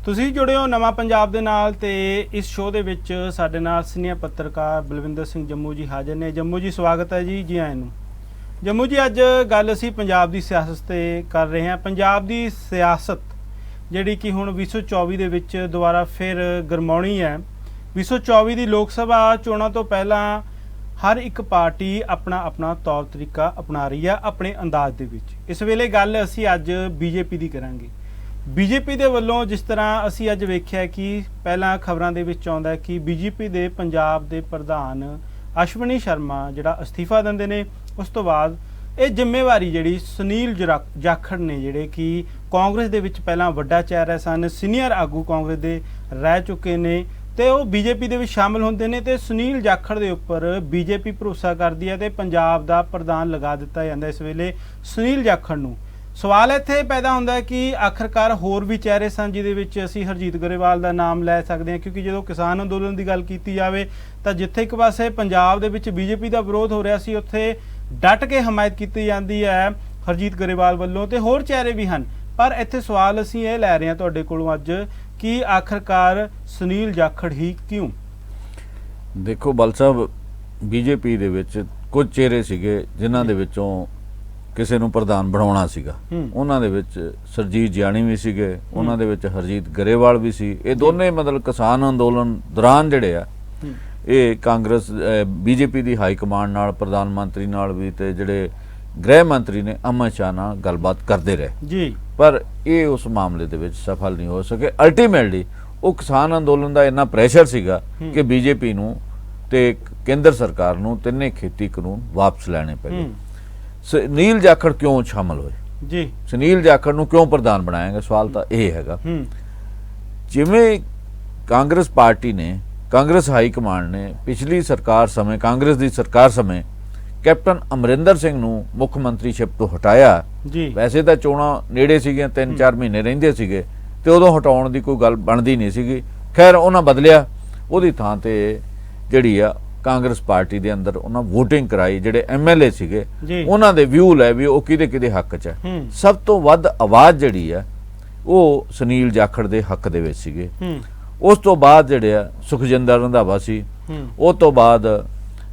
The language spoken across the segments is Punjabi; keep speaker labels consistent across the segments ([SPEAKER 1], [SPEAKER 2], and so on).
[SPEAKER 1] ਤੁਸੀਂ ਜੁੜੇ ਹੋ ਨਵਾਂ ਪੰਜਾਬ ਦੇ ਨਾਲ ਤੇ ਇਸ ਸ਼ੋਅ ਦੇ ਵਿੱਚ ਸਾਡੇ ਨਾਲ ਸੀਨੀਅਰ ਪੱਤਰਕਾਰ ਬਲਵਿੰਦਰ ਸਿੰਘ ਜੰਮੂ ਜੀ ਹਾਜ਼ਰ ਨੇ। ਜੰਮੂ ਜੀ ਸਵਾਗਤ ਹੈ ਜੀ ਆਇਆਂ ਨੂੰ। ਜੰਮੂ ਜੀ ਅੱਜ ਗੱਲ ਅਸੀਂ ਪੰਜਾਬ ਦੀ ਸਿਆਸਤ ਤੇ ਕਰ ਰਹੇ ਹਾਂ। ਪੰਜਾਬ ਦੀ ਸਿਆਸਤ ਜਿਹੜੀ ਕਿ ਹੁਣ 2024 ਦੇ ਵਿੱਚ ਦੁਬਾਰਾ ਫਿਰ ਗਰਮਾਉਣੀ ਹੈ। 2024 ਦੀ ਲੋਕ ਸਭਾ ਚੋਣਾਂ ਤੋਂ ਪਹਿਲਾਂ ਹਰ ਇੱਕ ਪਾਰਟੀ ਆਪਣਾ ਤੌਰ ਤਰੀਕਾ ਅਪਣਾ ਰਹੀ ਹੈ ਆਪਣੇ ਅੰਦਾਜ਼ ਦੇ ਵਿੱਚ। ਇਸ ਵੇਲੇ ਗੱਲ ਅਸੀਂ ਅੱਜ ਬੀਜੇਪੀ ਦੀ ਕਰਾਂਗੇ। ਬੀਜੇਪੀ ਦੇ ਵੱਲੋਂ ਜਿਸ ਤਰ੍ਹਾਂ ਅਸੀਂ ਅੱਜ ਵੇਖਿਆ ਕਿ ਪਹਿਲਾਂ ਖਬਰਾਂ ਦੇ ਵਿੱਚ ਆਉਂਦਾ ਕਿ ਬੀਜੇਪੀ ਦੇ ਪੰਜਾਬ ਦੇ ਪ੍ਰਧਾਨ ਅਸ਼ਵਨੀ ਸ਼ਰਮਾ ਜਿਹੜਾ ਅਸਤੀਫਾ ਦਿੰਦੇ ਨੇ, ਉਸ ਤੋਂ ਬਾਅਦ ਇਹ ਜ਼ਿੰਮੇਵਾਰੀ ਜਿਹੜੀ ਸੁਨੀਲ ਜਾਖੜ ਨੇ ਜਿਹੜੇ ਕਿ ਕਾਂਗਰਸ ਦੇ ਵਿੱਚ ਪਹਿਲਾਂ ਵੱਡਾ ਚਿਹਰਾ ਸਨ, ਸੀਨੀਅਰ ਆਗੂ ਕਾਂਗਰਸ ਦੇ ਰਹਿ ਚੁੱਕੇ ਨੇ ਤੇ ਉਹ ਬੀਜੇਪੀ ਦੇ ਵਿੱਚ ਸ਼ਾਮਲ ਹੁੰਦੇ ਨੇ ਤੇ ਸੁਨੀਲ ਜਾਖੜ ਦੇ ਉੱਪਰ ਬੀਜੇਪੀ ਭਰੋਸਾ ਕਰਦੀ ਹੈ ਤੇ ਪੰਜਾਬ ਦਾ ਪ੍ਰਧਾਨ ਲਗਾ ਦਿੱਤਾ ਜਾਂਦਾ ਇਸ ਵੇਲੇ ਸੁਨੀਲ ਜਾਖੜ ਨੂੰ। ਸਵਾਲ ਇੱਥੇ ਪੈਦਾ ਹੁੰਦਾ ਹੈ ਕਿ ਆਖਰਕਾਰ ਹੋਰ ਵੀ ਚਿਹਰੇ ਸਨ ਜਿਹਦੇ ਵਿੱਚ ਅਸੀਂ ਹਰਜੀਤ ਗਰੇਵਾਲ ਦਾ ਨਾਮ ਲੈ ਸਕਦੇ ਹਾਂ, ਕਿਉਂਕਿ ਜਦੋਂ ਕਿਸਾਨ ਅੰਦੋਲਨ ਦੀ ਗੱਲ ਕੀਤੀ ਜਾਵੇ ਤਾਂ ਜਿੱਥੇ ਇੱਕ ਪਾਸੇ ਪੰਜਾਬ ਦੇ ਵਿੱਚ ਬੀਜੇਪੀ ਦਾ ਵਿਰੋਧ ਹੋ ਰਿਹਾ ਸੀ, ਉੱਥੇ ਡਟ ਕੇ ਹਮਾਇਤ ਕੀਤੀ ਜਾਂਦੀ ਹੈ ਹਰਜੀਤ ਗਰੇਵਾਲ ਵੱਲੋਂ ਤੇ ਹੋਰ ਚਿਹਰੇ ਵੀ ਹਨ। ਪਰ ਇੱਥੇ ਸਵਾਲ ਅਸੀਂ ਇਹ ਲੈ ਰਹੇ ਹਾਂ ਤੁਹਾਡੇ ਕੋਲੋਂ ਅੱਜ ਕਿ ਆਖਰਕਾਰ ਸੁਨੀਲ ਜਾਖੜ ਹੀ ਕਿਉਂ?
[SPEAKER 2] ਦੇਖੋ ਬਲ ਸਾਹਿਬ, ਬੀਜੇਪੀ ਦੇ ਵਿੱਚ ਕੁਝ ਚਿਹਰੇ ਸੀਗੇ ਜਿਨ੍ਹਾਂ ਦੇ ਵਿੱਚੋਂ ਕਿਸੇ ਨੂੰ ਪ੍ਰਧਾਨ ਬਣਾਉਣਾ ਸੀਗਾ। ਉਹਨਾਂ ਦੇ ਵਿੱਚ ਸਰਜੀਤ ਜਿਆਣੀ ਵੀ ਸੀਗੇ, ਉਹਨਾਂ ਦੇ ਵਿੱਚ ਹਰਜੀਤ ਗਰੇਵਾਲ ਵੀ ਸੀ। ਇਹ ਦੋਨੇ ਮਤਲਬ ਕਿਸਾਨ ਅੰਦੋਲਨ ਦੌਰਾਨ ਜਿਹੜੇ ਆ ਇਹ ਕਾਂਗਰਸ ਬੀਜੇਪੀ ਦੀ ਹਾਈ ਕਮਾਂਡ ਨਾਲ, ਪ੍ਰਧਾਨ ਮੰਤਰੀ ਨਾਲ ਵੀ ਤੇ ਜਿਹੜੇ ਗ੍ਰਹਿ ਮੰਤਰੀ ਨੇ ਅਮਿਤ ਸ਼ਾਹ ਨਾਲ ਗੱਲਬਾਤ ਕਰਦੇ ਰਹੇ ਜੀ। ਪਰ ਇਹ ਉਸ ਮਾਮਲੇ ਦੇ ਵਿੱਚ ਸਫਲ ਨਹੀਂ ਹੋ ਸਕੇ। ਅਲਟੀਮੇਟਲੀ ਉਹ ਕਿਸਾਨ ਅੰਦੋਲਨ ਦਾ ਇੰਨਾ ਪ੍ਰੈਸ਼ਰ ਸੀਗਾ ਕਿ ਬੀਜੇਪੀ ਨੂੰ ਤੇ ਕੇਂਦਰ ਸਰਕਾਰ ਨੂੰ ਤਿੰਨੇ ਖੇਤੀ ਕਾਨੂੰਨ ਵਾਪਸ ਲੈਣੇ ਪਏ। ਸੁਨੀਲ ਜਾਖੜ ਕਿਉਂ ਸ਼ਾਮਲ ਹੋਏ ਜੀ? ਸੁਨੀਲ ਜਾਖੜ ਨੂੰ ਕਿਉਂ ਪ੍ਰਧਾਨ ਬਣਾਇਆ ਗਿਆ? ਸਵਾਲ ਤਾਂ ਇਹ ਹੈਗਾ। ਜਿਵੇਂ ਕਾਂਗਰਸ ਪਾਰਟੀ ਨੇ, ਕਾਂਗਰਸ ਹਾਈ ਕਮਾਂਡ ਨੇ ਪਿਛਲੀ ਸਰਕਾਰ ਸਮੇਂ, ਕਾਂਗਰਸ ਦੀ ਸਰਕਾਰ ਸਮੇਂ ਕੈਪਟਨ ਅਮਰਿੰਦਰ ਸਿੰਘ ਨੂੰ ਮੁੱਖ ਮੰਤਰੀਸ਼ਿਪ ਤੋਂ ਹਟਾਇਆ ਜੀ। ਵੈਸੇ ਤਾਂ ਚੋਣਾਂ ਨੇੜੇ ਸੀਗੀਆਂ, 3-4 ਮਹੀਨੇ ਰਹਿੰਦੇ ਸੀਗੇ ਤੇ ਉਦੋਂ ਹਟਾਉਣ ਦੀ ਕੋਈ ਗੱਲ ਬਣਦੀ ਨਹੀਂ ਸੀਗੀ। ਖੈਰ ਉਹਨਾਂ ਬਦਲਿਆ, ਉਹਦੀ ਥਾਂ ਤੇ ਜਿਹੜੀ ਆ ਕਾਂਗਰਸ ਪਾਰਟੀ ਦੇ ਅੰਦਰ ਉਹਨਾਂ ਵੋਟਿੰਗ ਕਰਾਈ। ਜਿਹੜੇ ਐਮਐਲਏ ਸੀਗੇ ਉਹਨਾਂ ਦੇ ਵਿਊ ਲੈ ਵੀ ਉਹ ਕਿਹਦੇ ਹੱਕ 'ਚ ਹੈ। ਸਭ ਤੋਂ ਵੱਧ ਆਵਾਜ਼ ਜਿਹੜੀ ਆ ਉਹ ਸੁਨੀਲ ਜਾਖੜ ਦੇ ਹੱਕ ਦੇ ਵਿੱਚ ਸੀਗੇ। ਉਸ ਤੋਂ ਬਾਅਦ ਜਿਹੜੇ ਆ ਸੁਖਜਿੰਦਰ ਰੰਧਾਵਾ ਸੀ, ਉਹ ਤੋਂ ਬਾਅਦ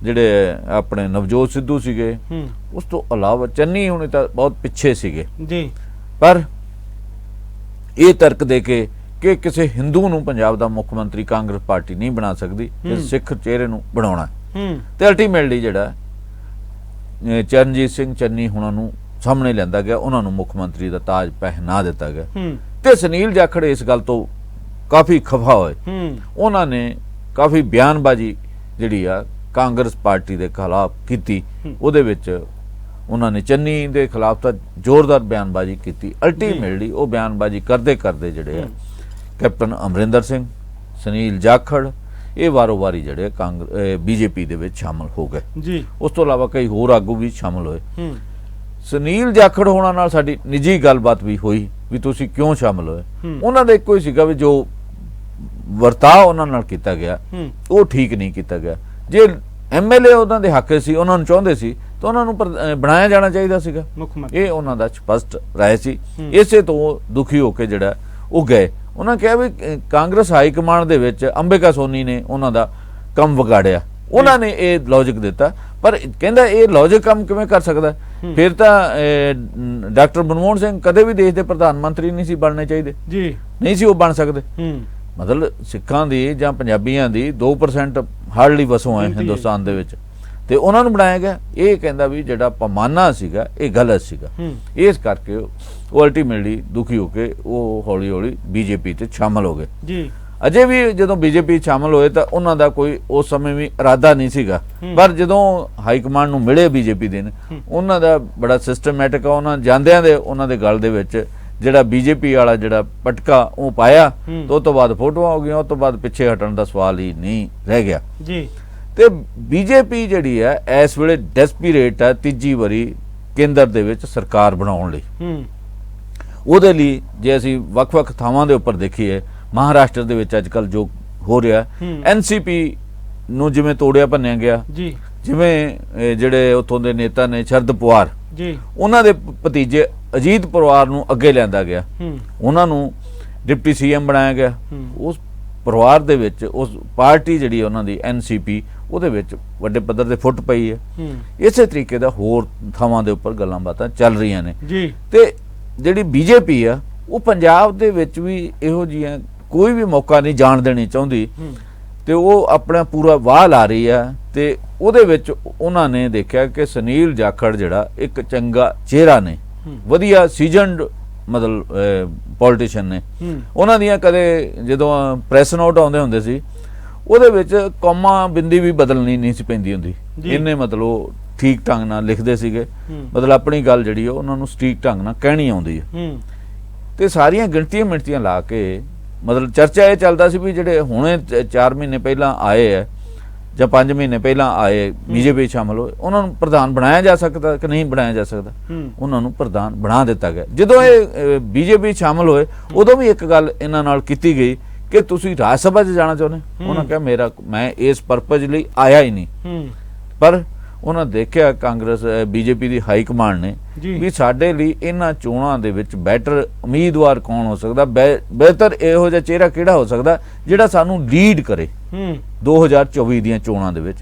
[SPEAKER 2] ਜਿਹੜੇ ਆਪਣੇ ਨਵਜੋਤ ਸਿੱਧੂ ਸੀਗੇ, ਉਸ ਤੋਂ ਇਲਾਵਾ ਚੰਨੀ ਹੁਣੇ ਤਾਂ ਬਹੁਤ ਪਿੱਛੇ ਸੀਗੇ ਜੀ। ਪਰ ਇਹ ਤਰਕ ਦੇ ਕੇ ਕਿ ਕਿਸੇ ਹਿੰਦੂ ਨੂੰ ਪੰਜਾਬ ਦਾ ਮੁੱਖ ਮੰਤਰੀ ਕਾਂਗਰਸ ਪਾਰਟੀ ਨਹੀਂ ਬਣਾ ਸਕਦੀ, ਸਿੱਖ ਚਿਹਰੇ ਨੂੰ ਬਣਾਉਣਾ ਤੇ ਅਲਟੀਮੇਟਲੀ ਜਿਹੜਾ ਚਰਨਜੀਤ ਸਿੰਘ ਚੰਨੀ ਹੁਣਾਂ ਨੂੰ ਸਾਹਮਣੇ ਲਿਆਂਦਾ ਗਿਆ, ਉਹਨਾਂ ਨੂੰ ਮੁੱਖ ਮੰਤਰੀ ਦਾ ਤਾਜ ਪਹਿਨਾ ਦਿੱਤਾ ਗਿਆ। ਤੇ ਸੁਨੀਲ ਜਾਖੜ ਇਸ ਗੱਲ ਤੋਂ ਕਾਫੀ ਖਫਾ ਹੋਏ। ਉਹਨਾਂ ਨੇ ਕਾਫੀ ਬਿਆਨਬਾਜ਼ੀ ਜਿਹੜੀ ਆ ਕਾਂਗਰਸ ਪਾਰਟੀ ਦੇ ਖਿਲਾਫ ਕੀਤੀ। ਉਹਦੇ ਵਿੱਚ ਉਹਨਾਂ ਨੇ ਚੰਨੀ ਦੇ ਖਿਲਾਫ ਤਾਂ ਜ਼ੋਰਦਾਰ ਬਿਆਨਬਾਜ਼ੀ ਕੀਤੀ। ਅਲਟੀਮੇਟਲੀ ਉਹ ਬਿਆਨਬਾਜ਼ੀ ਕਰਦੇ ਜਿਹੜੇ ਆ ਕੈਪਟਨ ਅਮਰਿੰਦਰ ਸਿੰਘ, ਸੁਨੀਲ ਜਾਖੜ ਇਹ ਵਾਰੀ ਜਿਹੜੇ ਬੀਜੇਪੀ ਦੇ ਵਿੱਚ ਸ਼ਾਮਲ ਹੋ ਗਏ ਜੀ। ਉਸ ਤੋਂ ਇਲਾਵਾ ਕਈ ਹੋਰ ਆਗੂ ਵੀ ਸ਼ਾਮਲ ਹੋਏ। ਸੁਨੀਲ ਜਾਖੜ ਹੋਣਾ ਨਾਲ ਸਾਡੀ ਨਿੱਜੀ ਗੱਲਬਾਤ ਵੀ ਹੋਈ ਵੀ ਤੁਸੀਂ ਕਿਉਂ ਸ਼ਾਮਲ ਹੋਏ। ਉਹਨਾਂ ਦਾ ਇੱਕੋ ਹੀ ਸੀਗਾ ਵੀ ਜੋ ਵਰਤਾਅ ਉਹਨਾਂ ਨਾਲ ਕੀਤਾ ਗਿਆ ਉਹ ਠੀਕ ਨਹੀਂ ਕੀਤਾ ਗਿਆ। ਜੇ ਐਮਐਲਏ ਉਹਨਾਂ ਦੇ ਹੱਕ ਸੀ, ਉਹਨਾਂ ਨੂੰ ਚਾਹੁੰਦੇ ਸੀ ਤਾਂ ਉਹਨਾਂ ਨੂੰ ਬਣਾਇਆ ਜਾਣਾ ਚਾਹੀਦਾ ਸੀਗਾ। ਇਹ ਉਹਨਾਂ ਦਾ ਸਪਸ਼ਟ ਰਾਏ ਸੀ। ਇਸੇ ਤੋਂ ਦੁਖੀ ਹੋ ਕੇ ਜਿਹੜਾ ਉਹ ਗਏ। ਉਹਨਾਂ ਕਿਹਾ ਵੀ ਕਾਂਗਰਸ ਹਾਈ ਕਮਾਂਡ ਦੇ ਵਿੱਚ ਅੰਬਿਕਾ ਸੋਨੀ ਨੇ ਉਹਨਾਂ ਦਾ ਕੰਮ ਵਿਗਾੜਿਆ। ਉਹਨਾਂ ਨੇ ਇਹ ਲੌਜਿਕ ਦਿੱਤਾ, ਪਰ ਕਹਿੰਦਾ ਇਹ ਲੌਜਿਕ ਕੰਮ ਕਿਵੇਂ ਕਰ ਸਕਦਾ? ਫਿਰ ਤਾਂ ਡਾਕਟਰ ਮਨਮੋਹਨ ਸਿੰਘ ਕਦੇ ਵੀ ਦੇਸ਼ ਦੇ ਪ੍ਰਧਾਨ ਮੰਤਰੀ ਨਹੀਂ ਸੀ ਬਣਨੇ ਚਾਹੀਦੇ ਜੀ, ਨਹੀਂ ਸੀ ਉਹ ਬਣ ਸਕਦੇ। ਮਤਲਬ ਸਿੱਖਾਂ ਦੀ ਜਾਂ ਪੰਜਾਬੀਆਂ ਦੀ 2% ਹਾਰਡਲੀ ਵਸੋਂ ਹੈ ਹਿੰਦੁਸਤਾਨ ਦੇ ਵਿੱਚ ਤੇ ਉਹਨਾਂ ਨੂੰ ਬਣਾਇਆ ਗਿਆ। ਇਹ ਕਹਿੰਦਾ ਵੀ ਜਿਹੜਾ ਪੈਮਾਨਾ ਸੀਗਾ ਇਹ ਗਲਤ ਸੀਗਾ। ਇਸ ਕਰਕੇ ਉਹ ਅਲਟੀਮੇਟਲੀ ਦੁਖੀ ਹੋ ਕੇ ਉਹ ਹੌਲੀ ਬੀਜੇਪੀ ਤੇ ਸ਼ਾਮਲ ਹੋ ਗਏ ਜੀ। ਅਜੇ ਵੀ ਜਦੋਂ ਬੀਜੇਪੀ ਸ਼ਾਮਲ ਹੋਏ ਤਾਂ ਉਹਨਾਂ ਦਾ ਕੋਈ ਉਸ ਸਮੇਂ ਵੀ ਇਰਾਦਾ ਨਹੀਂ ਸੀਗਾ, ਪਰ ਜਦੋਂ ਹਾਈ ਕਮਾਂਡ ਨੂੰ ਮਿਲੇ ਬੀਜੇਪੀ ਦੇ ਨੇ, ਉਹਨਾਂ ਦਾ ਬੜਾ ਸਿਸਟਮੈਟਿਕ ਆ। ਉਹਨਾਂ ਜਾਂਦਿਆਂ ਦੇ ਉਹਨਾਂ ਦੇ ਗਲ ਦੇ ਵਿੱਚ ਜਿਹੜਾ ਬੀਜੇਪੀ ਵਾਲਾ ਜਿਹੜਾ ਪਟਕਾ ਉਹ ਪਾਇਆ ਤੇ ਉਸ ਤੋਂ ਬਾਅਦ ਫੋਟੋਆਂ ਹੋ ਗਈਆਂ। ਉਸ ਤੋਂ ਬਾਅਦ ਪਿੱਛੇ ਹਟਣ ਦਾ ਸਵਾਲ ਹੀ ਨਹੀਂ ਰਹਿ ਗਿਆ ਜੀ। ਤੇ ਬੀਜੇਪੀ ਜਿਹੜੀ ਹੈ ਇਸ ਵੇਲੇ ਡੈਸਪੀਰੇਟ ਹੈ ਤੀਜੀ ਵਾਰੀ ਕੇਂਦਰ ਦੇ ਵਿੱਚ ਸਰਕਾਰ ਬਣਾਉਣ ਲਈ। ਉਹਦੇ ਲਈ ਜੇ ਅਸੀਂ ਵੱਖ-ਵੱਖ ਥਾਵਾਂ ਦੇ ਉੱਪਰ ਦੇਖੀਏ, ਮਹਾਰਾਸ਼ਟਰ ਦੇ ਵਿੱਚ ਅੱਜ ਕੱਲ ਜੋ ਹੋ ਰਿਹਾ, ਐਨਸੀਪੀ ਨੂੰ ਜਿਵੇਂ ਤੋੜਿਆ ਭੰਨਿਆ ਗਿਆ ਜੀ, ਜਿਵੇਂ ਜਿਹੜੇ ਉੱਥੋਂ ਦੇ ਨੇਤਾ ਨੇ ਸ਼ਰਦ ਪਵਾਰ ਜੀ, ਉਹਨਾਂ ਦੇ ਭਤੀਜੇ ਅਜੀਤ ਪਵਾਰ ਨੂੰ ਅੱਗੇ ਲਿਆਂਦਾ ਗਿਆ। ਉਹਨਾਂ ਨੂੰ ਡਿਪਟੀ ਸੀਐਮ ਬਣਾਇਆ ਗਿਆ। ਉਸ ਪਰਿਵਾਰ ਦੇ ਵਿੱਚ ਉਸ ਪਾਰਟੀ ਜਿਹੜੀ ਉਹਨਾਂ ਦੀ NCP ਉਹਦੇ ਵਿੱਚ ਵੱਡੇ ਪੱਧਰ ਤੇ ਫੁੱਟ ਪਈ ਹੈ। ਇਸੇ ਤਰੀਕੇ ਦਾ ਹੋਰ ਥਾਵਾਂ ਦੇ ਉੱਪਰ ਗੱਲਾਂ ਬਾਤਾਂ ਚੱਲ ਰਹੀਆਂ ਨੇ
[SPEAKER 1] ਜੀ।
[SPEAKER 2] ਤੇ ਜਿਹੜੀ BJP ਆ ਉਹ ਪੰਜਾਬ ਦੇ ਵਿੱਚ ਵੀ ਇਹੋ ਜਿਹੀਆਂ ਕੋਈ ਵੀ ਮੌਕਾ ਨਹੀਂ ਜਾਣ ਦੇਣੀ ਚਾਹੁੰਦੀ ਤੇ ਉਹ ਆਪਣਾ ਪੂਰਾ ਵਾਹ ਲਾ ਰਹੀ ਆ। ਤੇ ਉਹਦੇ ਵਿੱਚ ਉਹਨਾਂ ਨੇ ਦੇਖਿਆ ਕਿ ਸੁਨੀਲ ਜਾਖੜ ਜਿਹੜਾ ਇੱਕ ਚੰਗਾ ਚਿਹਰਾ ਨੇ, ਵਧੀਆ ਸੀਜ਼ਨਡ ਮਤਲਬ ਪੋਲੀਟੀਸ਼ੀਅਨ ਨੇ। ਉਹਨਾਂ ਦੀਆਂ ਕਦੇ ਜਦੋਂ ਪ੍ਰੈਸ ਨੋਟ ਆਉਂਦੇ ਹੁੰਦੇ ਸੀ ਉਹਦੇ ਵਿੱਚ ਕੌਮਾ ਬਿੰਦੀ ਵੀ ਬਦਲਣੀ ਨਹੀਂ ਸੀ ਪੈਂਦੀ ਹੁੰਦੀ, ਇਹਨੇ ਮਤਲਬ ਠੀਕ ਢੰਗ ਨਾਲ ਲਿਖਦੇ ਸੀਗੇ, ਮਤਲਬ ਆਪਣੀ ਗੱਲ ਜਿਹੜੀ ਉਹਨਾਂ ਨੂੰ ਸਟੀਕ ਢੰਗ ਨਾਲ ਕਹਿਣੀ ਆਉਂਦੀ ਹੈ। ਤੇ ਸਾਰੀਆਂ ਗਿਣਤੀਆਂ ਮਿਣਤੀਆਂ ਲਾ ਕੇ ਮਤਲਬ ਚਰਚਾ ਇਹ ਚੱਲਦਾ ਸੀ ਵੀ ਜਿਹੜੇ ਹੁਣੇ 4 ਮਹੀਨੇ ਪਹਿਲਾਂ ਆਏ ਆ ਜਾਂ 5 ਮਹੀਨੇ ਪਹਿਲਾਂ ਆਏ BJP ਸ਼ਾਮਲ ਹੋਏ, ਉਹਨਾਂ ਨੂੰ ਪ੍ਰਧਾਨ ਬਣਾਇਆ ਜਾ ਸਕਦਾ ਕਿ ਨਹੀਂ ਬਣਾਇਆ ਜਾ ਸਕਦਾ। ਉਹਨਾਂ ਨੂੰ ਪ੍ਰਧਾਨ ਬਣਾ ਦਿੱਤਾ ਗਿਆ। ਜਦੋਂ ਇਹ BJP ਸ਼ਾਮਲ ਹੋਏ ਉਦੋਂ ਵੀ ਇੱਕ ਗੱਲ ਇਹਨਾਂ ਨਾਲ ਕੀਤੀ ਗਈ ਕਿ ਤੁਸੀਂ ਰਾਜ ਸਭਾ 'ਚ ਜਾਣਾ ਚਾਹੁੰਦੇ। ਉਹਨਾਂ ਕਿਹਾ ਮੈਂ ਇਸ ਪਰਪਸ ਲਈ ਆਇਆ ਹੀ ਨਹੀਂ। ਪਰ ਉਹਨਾਂ ਦੇਖਿਆ ਕਾਂਗਰਸ BJP ਦੀ ਹਾਈ ਕਮਾਂਡ ਨੇ ਵੀ ਸਾਡੇ ਲਈ ਇਹਨਾਂ ਚੋਣਾਂ ਦੇ ਵਿੱਚ ਬੈਟਰ ਉਮੀਦਵਾਰ ਕੌਣ ਹੋ ਸਕਦਾ, ਬਿਹਤਰ ਇਹੋ ਜਿਹਾ ਚਿਹਰਾ ਕਿਹੜਾ ਹੋ ਸਕਦਾ ਜਿਹੜਾ ਸਾਨੂੰ ਲੀਡ ਕਰੇ 2024 ਦੀਆਂ ਚੋਣਾਂ ਦੇ ਵਿੱਚ।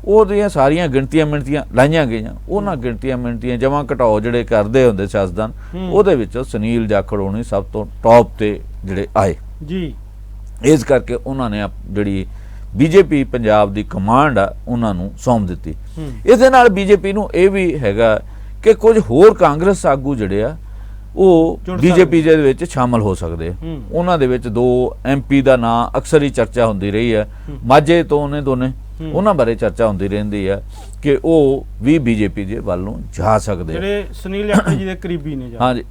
[SPEAKER 2] ਉਹਦੀਆਂ ਸਾਰੀਆਂ ਗਿਣਤੀਆਂ ਮਿਣਤੀਆਂ ਲਾਈਆਂ ਗਈਆਂ। ਉਹਨਾਂ ਗਿਣਤੀਆਂ ਮਿਣਤੀਆਂ ਜਮਾਂ ਘਟਾਓ ਜਿਹੜੇ ਕਰਦੇ ਹੁੰਦੇ ਸਿਆਸਤਦਾਨ, ਉਹਦੇ ਵਿੱਚ ਸੁਨੀਲ ਜਾਖੜ ਹੋਣੀ ਸਭ ਤੋਂ ਟੌਪ ਤੇ ਜਿਹੜੇ ਆਏ ਜੀ। ਇਸ ਕਰਕੇ ਉਹਨਾਂ ਨੇ ਜਿਹੜੀ BJP ਪੰਜਾਬ ਦੀ ਕਮਾਂਡ ਆ ਉਹਨਾਂ ਨੂੰ ਸੌਂਪ ਦਿੱਤੀ। ਇਹਦੇ ਨਾਲ BJP ਨੂੰ ਇਹ ਵੀ ਹੈਗਾ ਕਿ ਕੁਝ ਹੋਰ ਕਾਂਗਰਸ ਆਗੂ ਜਿਹੜੇ ਆ ਉਹ BJP ਦੇ ਵਿੱਚ ਸ਼ਾਮਲ ਹੋ ਸਕਦੇ ਆ। ਉਹਨਾਂ ਦੇ ਵਿੱਚ 2 MP ਦਾ ਨਾਂ ਅਕਸਰ ਹੀ ਚਰਚਾ ਹੁੰਦੀ ਰਹੀ ਹੈ। ਮਾਝੇ ਤੋਂ ਨੇ ਦੋਨੇ, ਉਹਨਾਂ ਬਾਰੇ ਚਰਚਾ ਹੁੰਦੀ ਰਹਿੰਦੀ ਆ ਕਿ ਉਹ ਵੀ BJP ਦੇ ਵੱਲ ਨੂੰ ਜਾ ਸਕਦੇ
[SPEAKER 1] ਜਿਹੜੇ ਸੁਨੀਲ ਜਾਖੜ ਜੀ ਦੇ ਕਰੀਬੀ ਨੇ।
[SPEAKER 2] ਹਾਂਜੀ,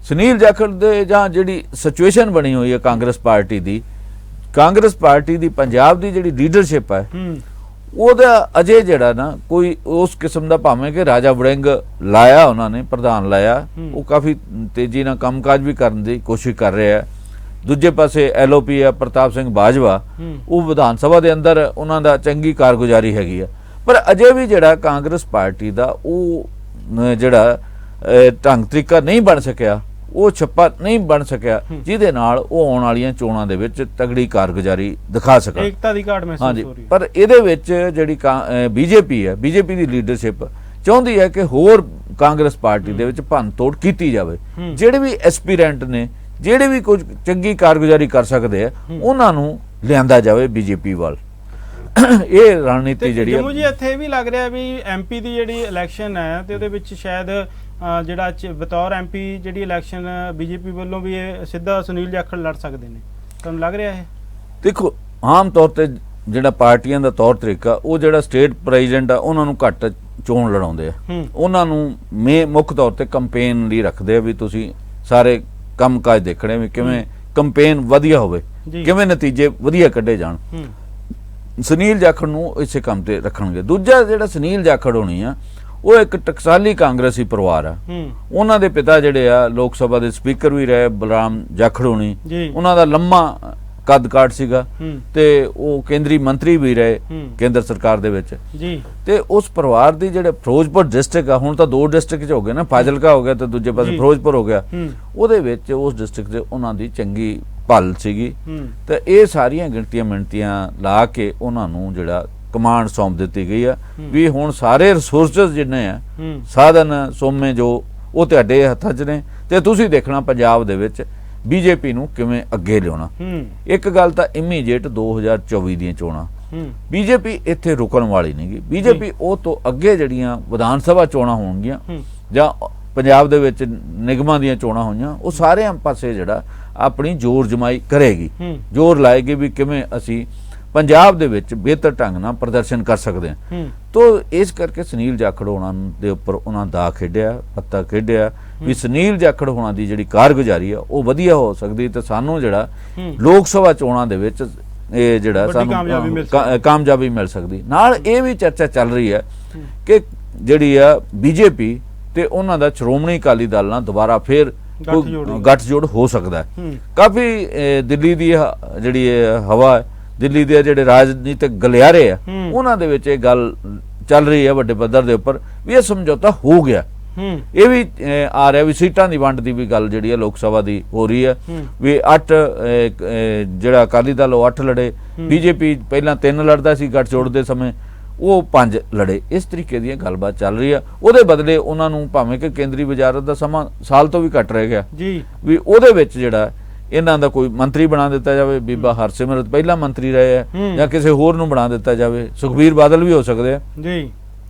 [SPEAKER 2] ਸੁਨੀਲ ਜਾਖੜ ਦੇ ਜਾਂ ਜਿਹੜੀ ਸਿਚੁਏਸ਼ਨ ਬਣੀ ਹੋਈ ਹੈ ਕਾਂਗਰਸ ਪਾਰਟੀ ਦੀ ਪੰਜਾਬ ਦੀ ਜਿਹੜੀ ਲੀਡਰਸ਼ਿਪ ਹੈ ਉਹਦਾ ਅਜੇ ਜਿਹੜਾ ਨਾ ਕੋਈ ਉਸ ਕਿਸਮ ਦਾ, ਭਾਵੇਂ ਕਿ ਰਾਜਾ ਵੜਿੰਗ ਲਾਇਆ ਉਹਨਾਂ ਨੇ ਪ੍ਰਧਾਨ ਲਾਇਆ, ਉਹ ਕਾਫੀ ਤੇਜ਼ੀ ਨਾਲ ਕੰਮਕਾਜ ਵੀ ਕਰਨ ਦੀ ਕੋਸ਼ਿਸ਼ ਕਰ ਰਿਹਾ ਹੈ। ਦੂਜੇ ਪਾਸੇ LOP ਆ ਪ੍ਰਤਾਪ ਸਿੰਘ ਬਾਜਵਾ, ਉਹ ਵਿਧਾਨ ਸਭਾ ਦੇ ਅੰਦਰ ਉਹਨਾਂ ਦਾ ਚੰਗੀ ਕਾਰਗੁਜ਼ਾਰੀ ਹੈਗੀ ਆ। ਪਰ ਅਜੇ ਵੀ ਜਿਹੜਾ ਕਾਂਗਰਸ ਪਾਰਟੀ ਦਾ ਉਹ ਜਿਹੜਾ ਢੰਗ ਤਰੀਕਾ ਨਹੀਂ ਬਣ ਸਕਿਆ, ਉਹ ਛੱਪਾ ਨਹੀਂ ਬਣ ਸਕਿਆ ਜਿਹਦੇ ਨਾਲ ਉਹ ਆਉਣ ਵਾਲੀਆਂ ਚੋਣਾਂ ਦੇ ਵਿੱਚ ਤਗੜੀ ਕਾਰਗੁਜ਼ਾਰੀ ਦਿਖਾ ਸਕਣ।
[SPEAKER 1] ਏਕਤਾ ਦੀ ਘਾਟ ਮਹਿਸੂਸ ਹੋ ਰਹੀ ਹੈ। ਪਰ
[SPEAKER 2] ਇਹਦੇ ਵਿੱਚ ਜਿਹੜੀ BJP ਦੀ ਲੀਡਰਸ਼ਿਪ ਚਾਹੁੰਦੀ ਹੈ ਕਿ ਹੋਰ ਕਾਂਗਰਸ ਪਾਰਟੀ ਦੇ ਵਿੱਚ ਭੰਨ ਤੋੜ ਕੀਤੀ ਜਾਵੇ। ਜਿਹੜੇ ਵੀ ਐਸਪੀਰੈਂਟ ਨੇ, ਜਿਹੜੇ ਵੀ ਕੁਝ ਚੰਗੀ ਕਾਰਗੁਜ਼ਾਰੀ ਕਰ ਸਕਦੇ ਆ, ਉਹਨਾਂ ਨੂੰ ਲਿਆਂਦਾ ਜਾਵੇ BJP ਵੱਲ। ਇਹ ਰਣਨੀਤੀ ਜਿਹੜੀ
[SPEAKER 1] ਜੰਮੂ ਜੀ ਇੱਥੇ ਵੀ ਲੱਗ ਰਿਹਾ ਵੀ MP ਦੀ ਜਿਹੜੀ ਇਲੈਕਸ਼ਨ ਹੈ ਤੇ ਉਹਦੇ ਵਿੱਚ ਸ਼ਾਇਦ ਜਿਹੜਾ ਬਤੌਰ MP ਜਿਹੜੀ ਇਲੈਕਸ਼ਨ BJP ਵੱਲੋਂ ਵੀ ਇਹ ਸਿੱਧਾ ਸੁਨੀਲ ਜਾਖੜ ਲੜ ਸਕਦੇ ਨੇ। ਤੁਹਾਨੂੰ ਲੱਗ ਰਿਹਾ ਇਹ?
[SPEAKER 2] ਦੇਖੋ, ਆਮ ਤੌਰ ਤੇ ਜਿਹੜਾ ਪਾਰਟੀਆਂ ਦਾ ਤੌਰ ਤਰੀਕਾ, ਉਹ ਜਿਹੜਾ ਸਟੇਟ ਪ੍ਰੈਜ਼ੀਡੈਂਟ ਆ ਉਹਨਾਂ ਨੂੰ ਘੱਟ ਚੋਣ ਲੜਾਉਂਦੇ ਆ। ਉਹਨਾਂ ਨੂੰ ਮੁੱਖ ਤੌਰ ਤੇ ਕੰਪੇਨ ਲਈ ਰੱਖਦੇ ਆ ਵੀ ਤੁਸੀਂ ਸਾਰੇ ਕੰਮਕਾਜ ਦੇਖਣੇ ਵੀ ਕਿਵੇਂ ਕੰਪੇਨ ਵਧੀਆ ਹੋਵੇ, ਕਿਵੇਂ ਨਤੀਜੇ ਵਧੀਆ ਕੱਢੇ ਜਾਣ। ਸੁਨੀਲ ਜਾਖੜ ਨੂੰ ਇਸੇ ਕੰਮ ਤੇ ਰੱਖਣਗੇ। ਦੂਜਾ ਜਿਹੜਾ ਸੁਨੀਲ ਜਾਖੜ ਹੋਣੀ ਆ, ਉਹ ਇੱਕ ਟਕਸਾਲੀ ਕਾਂਗਰਸੀ ਪਰਿਵਾਰ ਆ। ਉਹਨਾਂ ਦੇ ਪਿਤਾ ਜਿਹੜੇ ਆ ਲੋਕ ਸਭਾ ਦੇ ਸਪੀਕਰ ਵੀ ਰਹੇ, ਬਲਰਾਮ ਜਾਖੜ ਹੋਣੀ। ਉਹਨਾਂ ਦਾ ਲੰਮਾ ਕੱਦ ਕਾਠ ਸੀਗਾ ਤੇ ਉਹ ਕੇਂਦਰੀ ਮੰਤਰੀ ਵੀ ਰਹੇ ਕੇਂਦਰ ਸਰਕਾਰ ਦੇ ਵਿੱਚ। ਤੇ ਉਸ ਪਰਿਵਾਰ ਦੀ ਜਿਹੜੇ ਫਿਰੋਜ਼ਪੁਰ ਡਿਸਟ੍ਰਿਕਟ ਆ, ਹੁਣ ਤਾਂ 2 ਡਿਸਟ੍ਰਿਕਟ ਹੋ ਗਏ ਨਾ, ਫਾਜ਼ਿਲਕਾ ਹੋ ਗਿਆ ਤੇ ਦੂਜੇ ਪਾਸੇ ਫਿਰੋਜ਼ਪੁਰ ਹੋ ਗਿਆ, ਉਹਦੇ ਵਿੱਚ ਉਸ ਡਿਸਟ੍ਰਿਕਟ ਦੇ ਉਹਨਾਂ ਦੀ ਚੰਗੀ ਭਲ ਸੀਗੀ। ਤੇ ਇਹ ਸਾਰੀਆਂ ਗਿਣਤੀਆਂ ਮਿਣਤੀਆਂ ਲਾ ਕੇ ਉਹਨਾਂ ਨੂੰ ਜਿਹੜਾ ਕਮਾਂਡ ਸੌਂਪ ਦਿੱਤੀ ਗਈ ਆ ਵੀ ਹੁਣ ਸਾਰੇ ਰਿਸੋਰਸਸ ਜਿੰਨੇ ਆ, ਸਾਧਨ ਸੋਮੇ ਜੋ, ਉਹ ਤੁਹਾਡੇ ਹੱਥਾਂ 'ਚ ਨੇ ਤੇ ਤੁਸੀਂ ਦੇਖਣਾ ਪੰਜਾਬ ਦੇ ਵਿੱਚ BJP ਨੂੰ ਕਿਵੇਂ ਅੱਗੇ ਲਿਆਉਣਾ। ਇੱਕ ਗੱਲ ਤਾਂ ਇਮੀਡੀਏਟ 2024 ਦੀਆਂ ਚੋਣਾਂ, BJP ਇੱਥੇ ਰੁਕਣ ਵਾਲੀ ਨਹੀਂਗੀ। BJP ਉਹ ਤੋਂ ਅੱਗੇ ਜਿਹੜੀਆਂ ਵਿਧਾਨ ਸਭਾ ਚੋਣਾਂ ਹੋਣਗੀਆਂ ਜਾਂ ਪੰਜਾਬ ਦੇ ਵਿੱਚ ਨਿਗਮਾਂ ਦੀਆਂ ਚੋਣਾਂ ਹੋਈਆਂ, ਉਹ ਸਾਰਿਆਂ ਪਾਸੇ ਜਿਹੜਾ ਆਪਣੀ ਜ਼ੋਰ ਜਮਾਈ ਕਰੇਗੀ, ਜ਼ੋਰ ਲਾਏਗੀ ਵੀ ਕਿਵੇਂ ਅਸੀਂ ਪੰਜਾਬ ਦੇ ਵਿੱਚ ਬਿਹਤਰ ਢੰਗ ਨਾਲ ਪ੍ਰਦਰਸ਼ਨ ਕਰ ਸਕਦੇ ਹਾਂ। ਤੋ ਇਸ ਕਰਕੇ ਸੁਨੀਲ ਜਾਖੜ ਹੋਣਾ ਦੇ ਉੱਪਰ ਉਹਨਾਂ ਦਾ ਪੱਤਾ ਖੇਡਿਆ ਵੀ ਸੁਨੀਲ ਜਾਖੜ ਹੋਣਾ ਦੀ ਜਿਹੜੀ ਕਾਰਗੁਜ਼ਾਰੀ ਆ ਉਹ ਵਧੀਆ ਹੋ ਸਕਦੀ ਤੇ ਸਾਨੂੰ ਜਿਹੜਾ ਲੋਕ ਸਭਾ ਚੋਣਾਂ ਦੇ ਵਿੱਚ ਇਹ ਜਿਹੜਾ ਸਾਨੂੰ ਕਾਮਯਾਬੀ ਮਿਲ ਸਕਦੀ। ਨਾਲ ਇਹ ਵੀ ਚਰਚਾ ਚੱਲ ਰਹੀ ਹੈ ਕਿ ਜਿਹੜੀ ਆ BJP ਤੇ ਉਹਨਾਂ ਦਾ ਸ਼੍ਰੋਮਣੀ ਅਕਾਲੀ ਦਲ ਨਾਲ ਦੁਬਾਰਾ ਫੇਰ ਗੱਠਜੋੜ ਹੋ ਸਕਦਾ ਹੈ। ਕਾਫੀ ਦਿੱਲੀ ਦੀ ਜਿਹੜੀ ਹਵਾ, ਦਿੱਲੀ ਦੇ ਜਿਹੜੇ ਰਾਜਨੀਤਿਕ ਗਲਿਆਰੇ ਆ, ਉਹਨਾਂ ਦੇ ਵਿੱਚ ਇਹ ਗੱਲ ਚੱਲ ਰਹੀ ਹੈ ਵੱਡੇ ਪੱਧਰ ਦੇ ਉੱਪਰ ਵੀ ਇਹ ਸਮਝੌਤਾ ਹੋ ਗਿਆ ਇਹ ਵੀ ਆ ਰਿਹਾ ਵੀ ਸੀਟਾਂ ਦੀ ਵੰਡ ਦੀ ਵੀ ਗੱਲ ਜਿਹੜੀ ਹੈ ਲੋਕ ਸਭਾ ਦੀ ਹੋ ਰਹੀ ਹੈ ਵੀ 8 ਜਿਹੜਾ ਅਕਾਲੀ ਦਲ ਉਹ 8 ਲੜੇ, ਬੀਜੇਪੀ ਪਹਿਲਾਂ 3 ਲੜਦਾ ਸੀ ਗੱਠਜੋੜ ਦੇ ਸਮੇਂ, ਉਹ 5 ਲੜੇ। ਇਸ ਤਰੀਕੇ ਦੀਆਂ ਗੱਲਬਾਤ ਚੱਲ ਰਹੀ ਆ। ਉਹਦੇ ਬਦਲੇ ਉਹਨਾਂ ਨੂੰ ਭਾਵੇਂ ਕਿ ਕੇਂਦਰੀ ਵਜ਼ਾਰਤ ਦਾ ਸਮਾਂ ਸਾਲ ਤੋਂ ਵੀ ਘੱਟ ਰਹਿ ਗਿਆ
[SPEAKER 1] ਜੀ, ਵੀ
[SPEAKER 2] ਉਹਦੇ ਵਿੱਚ ਜਿਹੜਾ ਇਹਨਾਂ ਦਾ ਕੋਈ ਮੰਤਰੀ ਬਣਾ ਦਿੱਤਾ ਜਾਵੇ। ਬੀਬਾ ਹਰਸਿਮਰਤ ਪਹਿਲਾਂ ਮੰਤਰੀ ਰਹੇ ਆ, ਜਾਂ ਕਿਸੇ ਹੋਰ ਨੂੰ ਬਣਾ ਦਿੱਤਾ ਜਾਵੇ, ਸੁਖਬੀਰ ਬਾਦਲ ਵੀ ਹੋ ਸਕਦੇ ਆ ਜੀ।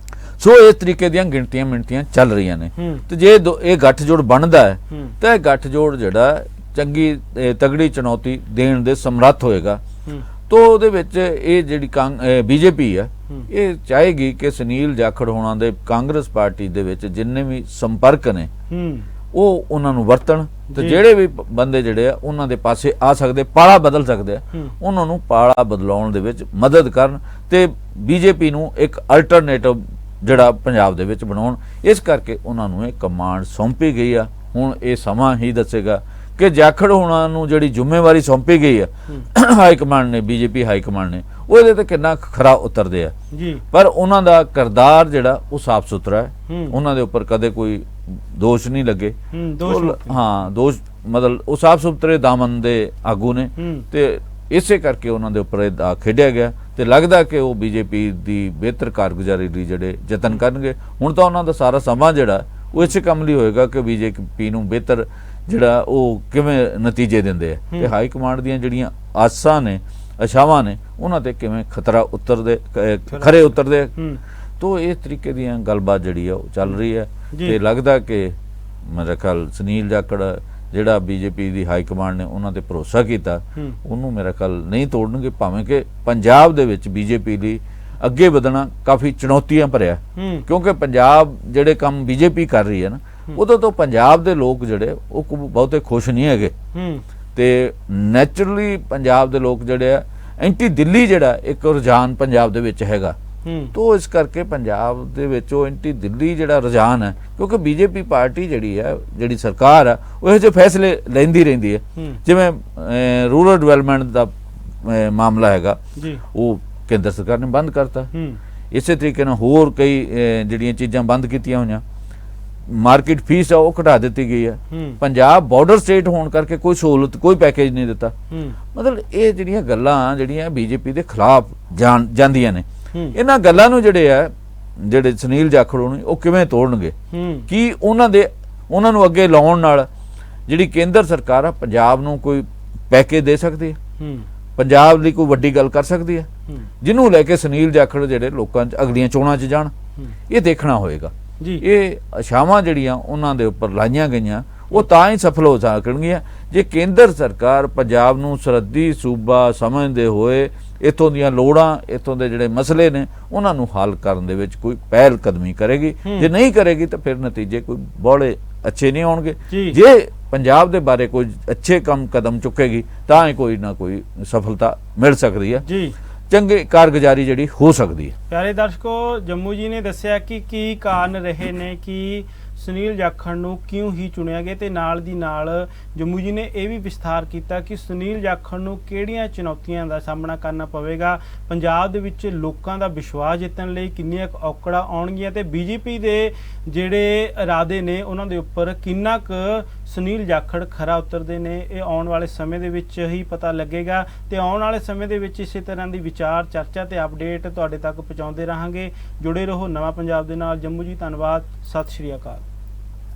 [SPEAKER 2] ਸੋ ਇਸ ਤਰੀਕੇ ਦੀਆਂ ਗਿਣਤੀਆਂ ਮਿੰਟੀਆਂ ਚੱਲ ਰਹੀਆਂ ਨੇ। ਤੇ ਜੇ ਇਹ ਗੱਠਜੋੜ ਬਣਦਾ ਹੈ ਤਾਂ ਇਹ ਗੱਠਜੋੜ ਜਿਹੜਾ ਚੰਗੀ ਤਗੜੀ ਚੁਣੌਤੀ ਦੇਣ ਦੇ ਸਮਰੱਥ ਹੋਏਗਾ। ਤੋ ਉਹਦੇ ਵਿੱਚ ਇਹ ਜਿਹੜੀ ਬੀਜੇਪੀ ਆ ਇਹ ਚਾਹੇਗੀ ਕਿ ਸੁਨੀਲ ਜਾਖੜ ਹੋਣਾ ਦੇ ਕਾਂਗਰਸ ਪਾਰਟੀ ਦੇ ਵਿੱਚ ਜਿੰਨੇ ਵੀ ਸੰਪਰਕ ਨੇ ਉਹ ਉਹਨਾਂ ਨੂੰ ਵਰਤਣ, ਤੇ ਜਿਹੜੇ ਵੀ ਬੰਦੇ ਜਿਹੜੇ ਆ ਉਹਨਾਂ ਦੇ ਪਾਸੇ ਆ ਸਕਦੇ, ਪਾਲਾ ਬਦਲ ਸਕਦੇ ਆ, ਉਹਨਾਂ ਨੂੰ ਪਾਲਾ ਬਦਲਾਉਣ ਦੇ ਵਿੱਚ ਮਦਦ ਕਰਨ ਤੇ ਬੀਜੇਪੀ ਨੂੰ ਇੱਕ ਅਲਟਰਨੇਟਿਵ ਜਿਹੜਾ ਪੰਜਾਬ ਦੇ ਵਿੱਚ ਬਣਾਉਣ। ਇਸ ਕਰਕੇ ਉਹਨਾਂ ਨੂੰ ਇਹ ਕਮਾਂਡ ਸੌਂਪੀ ਗਈ ਆ। ਹੁਣ ਇਹ ਸਮਾਂ ਹੀ ਦੱਸੇਗਾ ਕਿ ਜਾਖੜ ਹੋਣਾ ਨੂੰ ਜਿਹੜੀ ਜ਼ਿੰਮੇਵਾਰੀ ਸੌਂਪੀ ਗਈ ਆ ਹਾਈ ਕਮਾਂਡ ਨੇ, ਬੀਜੇਪੀ ਹਾਈ ਕਮਾਂਡ ਨੇ, ਉਹਦੇ ਤੇ ਕਿੰਨਾ ਖਰਾ ਉਤਰਦੇ ਆ ਜੀ। ਪਰ ਉਹਨਾਂ ਦਾ ਕਿਰਦਾਰ ਜਿਹੜਾ ਉਹ ਸਾਫ਼ ਸੁਥਰਾ ਹੈ, ਉਹਨਾਂ ਦੇ ਉੱਪਰ ਕਦੇ ਕੋਈ ਦੋਸ਼ ਨਹੀਂ ਲੱਗੇ। ਦੋਸ਼ ਮਤਲਬ ਉਹ ਸਾਫ਼ ਸੁਥਰੇ ਦਾਮਨ ਦੇ ਆਗੂ ਨੇ, ਤੇ ਇਸੇ ਕਰਕੇ ਉਹਨਾਂ ਦੇ ਉੱਪਰ ਇਹ ਖੇਡਿਆ ਗਿਆ। ਤੇ ਲੱਗਦਾ ਕਿ ਉਹ ਬੀਜੇਪੀ ਦੀ ਬਿਹਤਰ ਕਾਰਗੁਜ਼ਾਰੀ ਲਈ ਜਿਹੜੇ ਯਤਨ ਕਰਨਗੇ। ਹੁਣ ਤਾਂ ਉਹਨਾਂ ਦਾ ਸਾਰਾ ਸਮਾਂ ਜਿਹੜਾ ਉਹ ਇਸੇ ਕੰਮ ਲਈ ਹੋਏਗਾ ਕਿ ਬੀਜੇਪੀ ਨੂੰ ਬਿਹਤਰ ਜਿਹੜਾ ਉਹ ਕਿਵੇਂ ਨਤੀਜੇ ਦਿੰਦੇ ਆ, ਤੇ ਹਾਈ ਕਮਾਂਡ ਦੀਆਂ ਜਿਹੜੀਆਂ ਆਸਾਂ ਨੇ, ਆਸ਼ਾਵਾਂ ਨੇ, ਉਹਨਾਂ ਤੇ ਕਿਵੇਂ ਖਰੇ ਉਤਰਦੇ। ਤੋ ਇਸ ਤਰੀਕੇ ਦੀਆਂ ਗੱਲਬਾਤ ਜਿਹੜੀ ਆ ਉਹ ਚੱਲ ਰਹੀ ਹੈ। ਤੇ ਲੱਗਦਾ ਕਿ ਮੇਰਾ ਖਿਆਲ ਸੁਨੀਲ ਜਾਖੜ ਜਿਹੜਾ ਬੀਜੇਪੀ ਦੀ ਹਾਈ ਕਮਾਂਡ ਨੇ ਉਹਨਾਂ ਤੇ ਭਰੋਸਾ ਕੀਤਾ, ਉਹਨੂੰ ਮੇਰਾ ਖਿਆਲ ਨਹੀਂ ਤੋੜਨਗੇ। ਭਾਵੇਂ ਕਿ ਪੰਜਾਬ ਦੇ ਵਿੱਚ ਬੀਜੇਪੀ ਲਈ ਅੱਗੇ ਵਧਣਾ ਕਾਫੀ ਚੁਣੌਤੀਆਂ ਭਰਿਆ, ਕਿਉਂਕਿ ਪੰਜਾਬ ਜਿਹੜੇ ਕੰਮ ਬੀਜੇਪੀ ਕਰ ਰਹੀ ਹੈ ਨਾ, ਉਦੋਂ ਤੋਂ ਪੰਜਾਬ ਦੇ ਲੋਕ ਜਿਹੜੇ ਉਹ ਬਹੁਤੇ ਖੁਸ਼ ਨਹੀਂ ਹੈਗੇ। ਤੇ ਨੈਚੁਰਲੀ ਪੰਜਾਬ ਦੇ ਲੋਕ ਜਿਹੜੇ ਆ ਐਂਟੀ ਦਿੱਲੀ ਜਿਹੜਾ ਇੱਕ ਰੁਝਾਨ ਪੰਜਾਬ ਦੇ ਵਿੱਚ ਹੈਗਾ। ਤੋ ਇਸ ਕਰਕੇ ਪੰਜਾਬ ਦੇ ਵਿੱਚ ਉਹ ਐਂਟੀ ਦਿੱਲੀ ਜਿਹੜਾ ਰੁਝਾਨ ਹੈ, ਕਿਉਂਕਿ ਬੀਜੇਪੀ ਪਾਰਟੀ ਜਿਹੜੀ ਹੈ, ਜਿਹੜੀ ਸਰਕਾਰ ਹੈ, ਉਹ ਇਹੋ ਜਿਹੇ ਫੈਸਲੇ ਲੈਂਦੀ ਰਹਿੰਦੀ ਹੈ। ਜਿਵੇਂ ਰੂਰਲ ਡਿਵੈਲਪਮੈਂਟ ਦਾ ਮਾਮਲਾ ਹੈਗਾ, ਉਹ ਕੇਂਦਰ ਸਰਕਾਰ ਨੇ ਬੰਦ ਕਰਤਾ। ਇਸੇ ਤਰੀਕੇ ਨਾਲ ਹੋਰ ਕਈ ਜਿਹੜੀਆਂ ਚੀਜ਼ਾਂ ਬੰਦ ਕੀਤੀਆਂ ਹੋਈਆਂ। ਮਾਰਕੀਟ ਫੀਸ ਆ ਉਹ ਘਟਾ ਦਿੱਤੀ ਗਈ ਹੈ। ਪੰਜਾਬ ਬਾਰਡਰ ਸਟੇਟ ਹੋਣ ਕਰਕੇ ਕੋਈ ਸਹੂਲਤ, ਕੋਈ ਪੈਕੇਜ ਨਹੀਂ ਦਿੱਤਾ। ਮਤਲਬ ਇਹ ਜਿਹੜੀਆਂ ਗੱਲਾਂ ਜਿਹੜੀਆਂ ਬੀਜੇਪੀ ਦੇ ਖਿਲਾਫ ਜਾਂਦੀਆਂ ਨੇ, ਇਹਨਾਂ ਗੱਲਾਂ ਨੂੰ ਜਿਹੜੇ ਸੁਨੀਲ ਜਾਖੜ ਹੋਣੀ ਉਹ ਕਿਵੇਂ ਤੋੜਨਗੇ? ਕੀ ਉਹਨਾਂ ਨੂੰ ਅੱਗੇ ਲਾਉਣ ਨਾਲ ਜਿਹੜੀ ਕੇਂਦਰ ਸਰਕਾਰ ਆ ਪੰਜਾਬ ਨੂੰ ਕੋਈ ਪੈਕੇਜ ਦੇ ਸਕਦੀ ਹੈ, ਪੰਜਾਬ ਲਈ ਕੋਈ ਵੱਡੀ ਗੱਲ ਕਰ ਸਕਦੀ ਹੈ, ਜਿਹਨੂੰ ਲੈ ਕੇ ਸੁਨੀਲ ਜਾਖੜ ਜਿਹੜੇ ਲੋਕਾਂ 'ਚ ਅਗਲੀਆਂ ਚੋਣਾਂ 'ਚ ਜਾਣ? ਇਹ ਦੇਖਣਾ ਹੋਏਗਾ। ਇਹ ਆਸ਼ਾਵਾਂ ਜਿਹੜੀਆਂ ਉਹਨਾਂ ਦੇ ਉੱਪਰ ਲਾਈਆਂ ਗਈਆਂ ਉਹ ਤਾਂ ਹੀ ਸਫਲ ਹੋ ਸਕਣਗੀਆਂ ਜੇ ਕੇਂਦਰ ਸਰਕਾਰ ਪੰਜਾਬ ਨੂੰ ਸਰਹੱਦੀ ਸੂਬਾ ਸਮਝਦੇ ਹੋਏ ਇੱਥੋਂ ਦੀਆਂ ਲੋੜਾਂ, ਇੱਥੋਂ ਦੇ ਜਿਹੜੇ ਮਸਲੇ ਨੇ, ਉਹਨਾਂ ਨੂੰ ਹੱਲ ਕਰਨ ਦੇ ਵਿੱਚ ਕੋਈ ਪਹਿਲ ਕਦਮੀ ਕਰੇਗੀ। ਜੇ ਨਹੀਂ ਕਰੇਗੀ ਤਾਂ ਫਿਰ ਨਤੀਜੇ ਕੋਈ ਬੜੇ ਅੱਛੇ ਨਹੀਂ ਆਉਣਗੇ। ਜੇ ਪੰਜਾਬ ਦੇ ਬਾਰੇ ਕੋਈ ਅੱਛੇ ਕਦਮ ਚੁੱਕੇਗੀ ਤਾਂ ਹੀ ਕੋਈ ਨਾ ਕੋਈ ਸਫਲਤਾ ਮਿਲ ਸਕਦੀ ਹੈ, ਚੰਗੀ ਕਾਰਗੁਜ਼ਾਰੀ ਜਿਹੜੀ ਹੋ ਸਕਦੀ ਹੈ।
[SPEAKER 1] ਪਿਆਰੇ ਦਰਸ਼ਕੋ, ਜੰਮੂ ਜੀ ਨੇ ਦੱਸਿਆ ਕਿ ਕੀ ਕਾਰਨ ਰਹੇ ਨੇ ਕਿ ਸੁਨੀਲ ਜਾਖੜ ਨੂੰ ਕਿਉਂ ਹੀ ਚੁਣਿਆ ਗਿਆ, ਤੇ ਨਾਲ ਦੀ ਨਾਲ ਜੰਮੂ ਜੀ ਨੇ ਇਹ ਵੀ ਵਿਸਥਾਰ ਕੀਤਾ ਕਿ ਸੁਨੀਲ ਜਾਖੜ ਨੂੰ ਕਿਹੜੀਆਂ ਚੁਣੌਤੀਆਂ ਦਾ ਸਾਹਮਣਾ ਕਰਨਾ ਪਵੇਗਾ, ਪੰਜਾਬ ਦੇ ਵਿੱਚ ਲੋਕਾਂ ਦਾ ਵਿਸ਼ਵਾਸ ਜਿੱਤਣ ਲਈ ਕਿੰਨੀਆਂ ਔਕੜਾਂ ਆਉਣਗੀਆਂ, ਤੇ ਬੀਜੇਪੀ ਦੇ ਜਿਹੜੇ ਇਰਾਦੇ ਨੇ ਉਹਨਾਂ ਦੇ ਉੱਪਰ ਕਿੰਨਾ ਕੁ ਸੁਨੀਲ ਜਾਖੜ ਖਰਾ ਉਤਰਦੇ ਨੇ। ਇਹ ਆਉਣ ਵਾਲੇ ਸਮੇਂ ਦੇ ਵਿੱਚ ਹੀ ਪਤਾ ਲੱਗੇਗਾ, ਤੇ ਆਉਣ ਵਾਲੇ ਸਮੇਂ ਦੇ ਵਿੱਚ ਇਸੇ ਤਰ੍ਹਾਂ ਦੀ ਵਿਚਾਰ ਚਰਚਾ ਤੇ ਅਪਡੇਟ ਤੁਹਾਡੇ ਤੱਕ ਪਹੁੰਚਾਉਂਦੇ ਰਹਾਂਗੇ। ਜੁੜੇ ਰਹੋ ਨਵਾਂ ਪੰਜਾਬ ਦੇ ਨਾਲ। ਜੰਮੂ ਜੀ ਧੰਨਵਾਦ, ਸਤਿ ਸ਼੍ਰੀ ਅਕਾਲ।